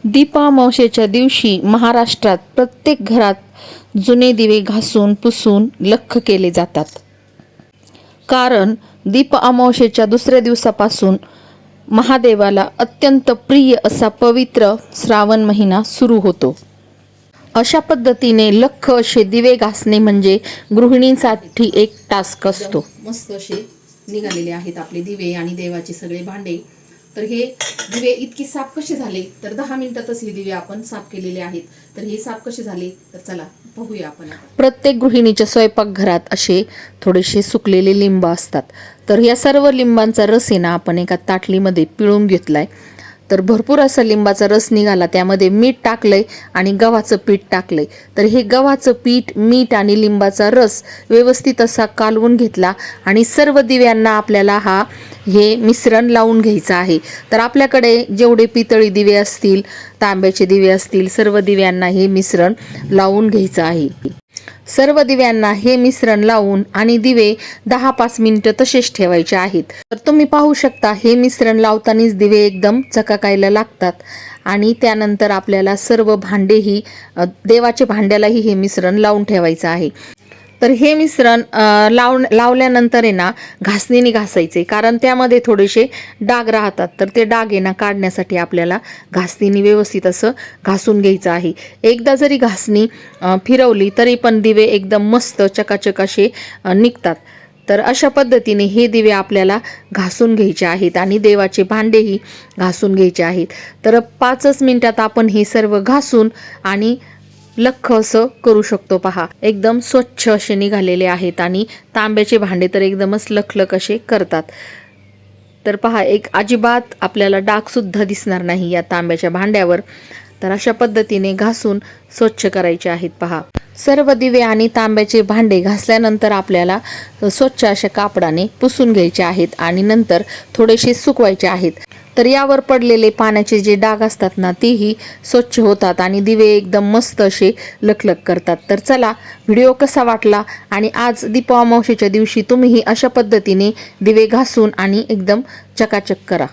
दीपामावशेच्या दिवशी महाराष्ट्रात प्रत्येक घरात जुने दिवे घासून पुसून लख्ख केले जातात. कारण दीप अमावस्येच्या दुसऱ्या दिवसापासून महादेवाला अत्यंत प्रिय असा पवित्र श्रावण महिना सुरू होतो. अशा पद्धतीने लख्ख असे दिवे घासणे म्हणजे गृहिणींसाठी एक टास्क असतो. मस्त असे निघालेले आहेत आपले दिवे आणि देवाचे सगळे भांडे. तर हे दिवे इतकी साफ कसे झाले, तर 10 मिनिटातच हे दिवे आपण साफ केलेले आहेत. तर हे साफ कसे झाले, तर चला पाहूया आपण. प्रत्येक गृहिणीच्या स्वयंपाकघरात असे थोडेसे सुकलेले लिंब असतात. तर या सर्व लिंबांचा रस आहे ना आपण एका ताटलीमध्ये पिळून घेतलाय. तर भरपूर असा लिंबाचा रस निघाला. त्यामध्ये मीठ टाकलंय आणि गव्हाचं पीठ टाकलंय. तर हे गव्हाचं पीठ, मीठ आणि लिंबाचा रस व्यवस्थित असा कालवून घेतला आणि सर्व दिव्यांना आपल्याला हे मिश्रण लावून घ्यायचं आहे. तर आपल्याकडे जेवढे पितळी दिवे असतील, तांब्याचे दिवे असतील, सर्व दिव्यांना हे मिश्रण लावून घ्यायचं आहे. सर्व दिव्यांना हे मिश्रण लावून आणि दिवे 10-5 मिनिटं तसेच ठेवायचे आहेत. तर तुम्ही पाहू शकता हे मिश्रण लावतानाच दिवे एकदम चकाकायला लागतात आणि त्यानंतर आपल्याला सर्व भांडेही, देवाच्या भांड्यालाही हे मिश्रण लावून ठेवायचं आहे. तर हे मिश्रण लावल्यानंतर आहे ना घासणीने घासायचे, कारण त्यामध्ये थोडेसे डाग राहतात. तर ते डाग आहे ना काढण्यासाठी आपल्याला घासणीने व्यवस्थित असं घासून घ्यायचं आहे. एकदा जरी घासणी फिरवली तरी पण दिवे एकदम मस्त चकाचक असे निघतात. तर अशा पद्धतीने हे दिवे आपल्याला घासून घ्यायचे आहेत आणि देवाचे भांडेही घासून घ्यायचे आहेत. तर 5 मिनिटात आपण हे सर्व घासून आणि लख्ख असं करू शकतो. पहा, एकदम स्वच्छ असे निघालेले आहेत आणि तांब्याचे भांडे तर एकदमच लखलख असे करतात. तर पहा, एक अजिबात आपल्याला डाग सुद्धा दिसणार नाही या तांब्याच्या भांड्यावर. तर अशा पद्धतीने घासून स्वच्छ करायचे आहेत. पहा, सर्व दिवे आणि तांब्याचे भांडे घासल्यानंतर आपल्याला स्वच्छ अशा कापडाने पुसून घ्यायचे आहेत आणि नंतर थोडेसे सुकवायचे आहेत. तर यावर पडलेले पाण्याचे जे डाग असतात ना तेही स्वच्छ होतात आणि दिवे एकदम मस्त असे लखलख करतात. तर चला, व्हिडिओ कसा वाटला आणि आज दीप अमावस्येच्या दिवशी तुम्हीही अशा पद्धतीने दिवे घासून आणि एकदम चकाचक करा.